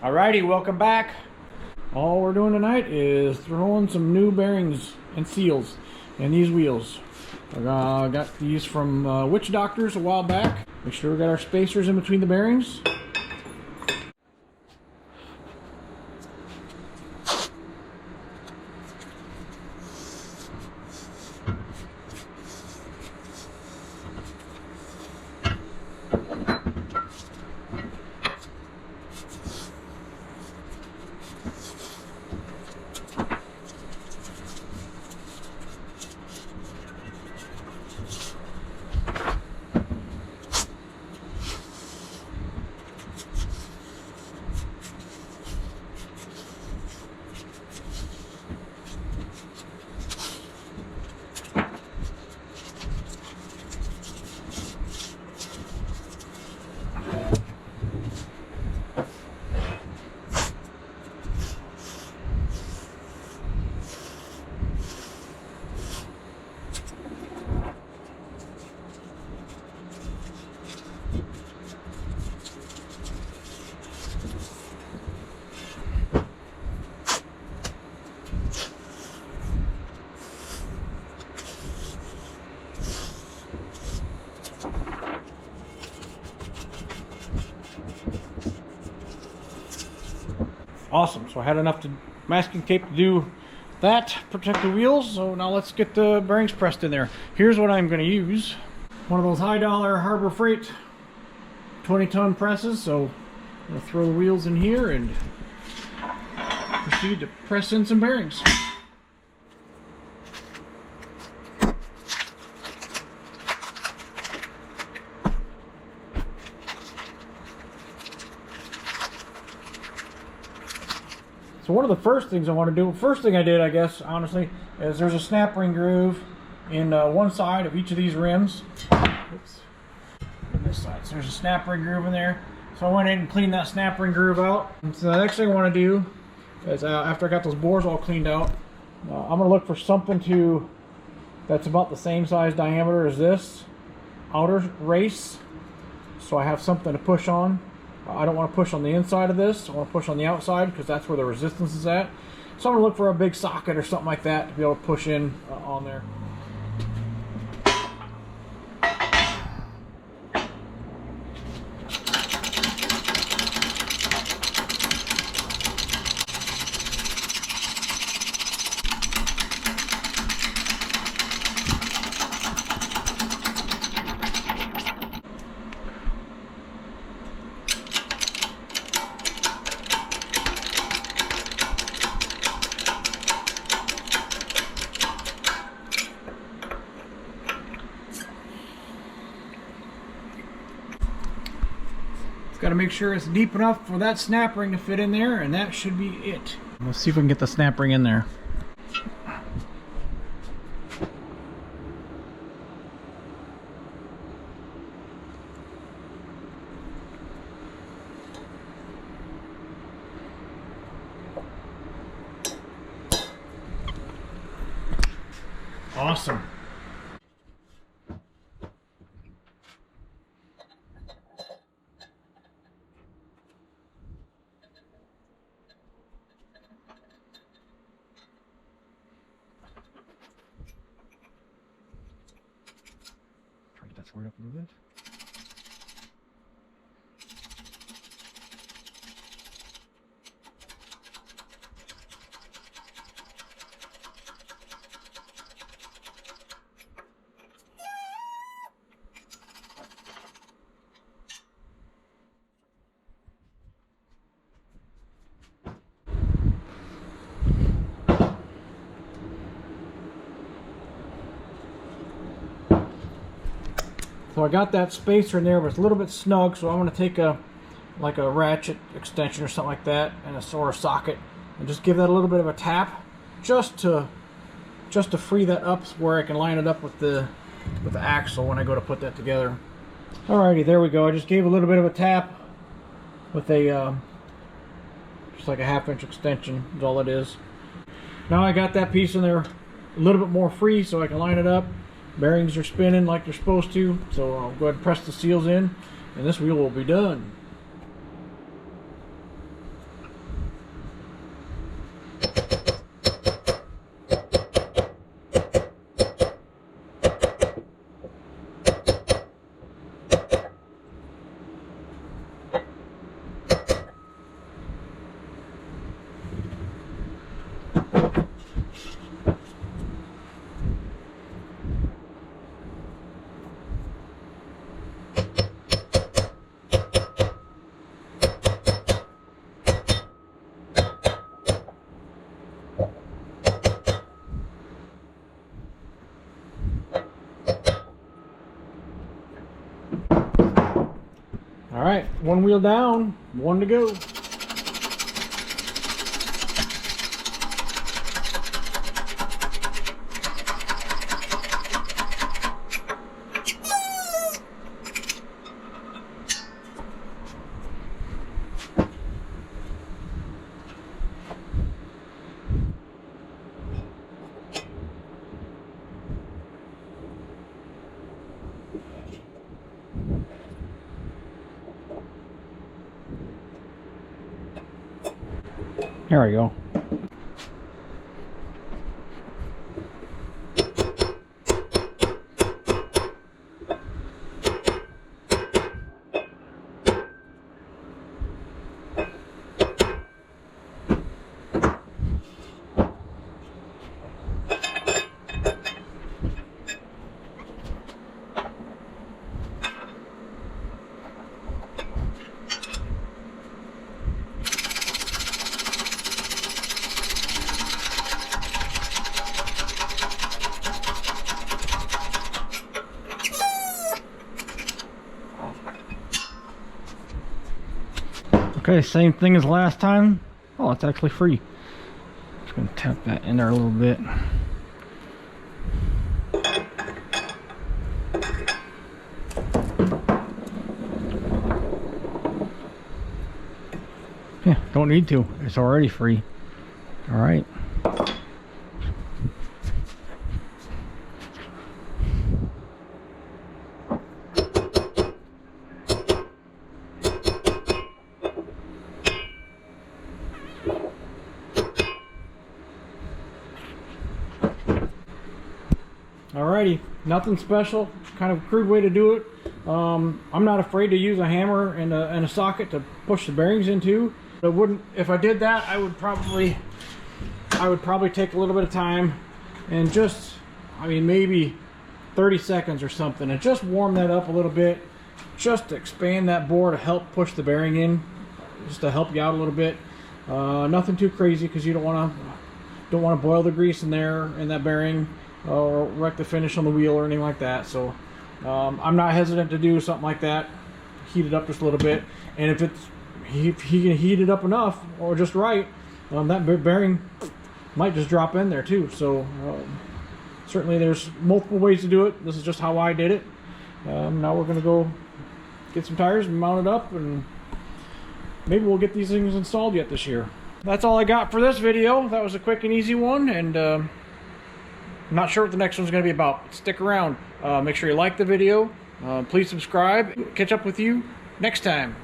Alrighty, welcome back. All we're doing tonight is throwing some new bearings and seals in these wheels. I got these from Witch Doctors a while back. Make sure we got our spacers in between the bearings. Awesome, so I had enough masking tape to do that, protect the wheels. So now let's get the bearings pressed in there. Here's what I'm going to use. One of those high dollar Harbor Freight 20-ton presses. So I'm going to throw the wheels in here and proceed to press in some bearings. So one of the first things I want to do, first thing I did, I guess, honestly, is there's a snap ring groove in one side of each of these rims. Oops. On this side. So there's a snap ring groove in there. So I went in and cleaned that snap ring groove out. And so the next thing I want to do is, after I got those bores all cleaned out, I'm going to look for something that's about the same size diameter as this outer race. So I have something to push on. I don't want to push on the inside of this. I want to push on the outside because that's where the resistance is at. So I'm going to look for a big socket or something like that to be able to push in on there. Got to make sure it's deep enough for that snap ring to fit in there, and that should be it. Let's see if we can get the snap ring in there. Awesome. That squared up a little bit. So I got that spacer in there, but it's a little bit snug, so I'm going to take like a ratchet extension or something like that, and a socket, and just give that a little bit of a tap, just to free that up where I can line it up with the axle when I go to put that together. Alrighty, there we go. I just gave a little bit of a tap with a just like a 1/2 inch extension is all it is. Now I got that piece in there a little bit more free so I can line it up. Bearings are spinning like they're supposed to, so I'll go ahead and press the seals in, and this wheel will be done. one wheel down, one to go. There we go. Okay, same thing as last time. Oh, it's actually free. Just gonna tap that in there a little bit. Yeah, don't need to. It's already free. All right. Alrighty, nothing special, kind of a crude way to do it. I'm not afraid to use a hammer and a socket to push the bearings into. I wouldn't, if I did that, I would probably take a little bit of time and just, I mean, maybe 30 seconds or something, and just warm that up a little bit, just to expand that bore to help push the bearing in, just to help you out a little bit. Nothing too crazy, because you don't want to boil the grease in there in that bearing, or wreck the finish on the wheel or anything like that. So I'm not hesitant to do something like that. Heat it up just a little bit, and if he can heat it up enough or just right, that bearing might just drop in there too. So certainly there's multiple ways to do it. This is just how I did it. Now we're gonna go get some tires and mount it up, and maybe we'll get these things installed yet this year. That's all I got for this video. That was a quick and easy one, and I'm not sure what the next one's going to be about. Stick around. Make sure you like the video. Please subscribe. Catch up with you next time.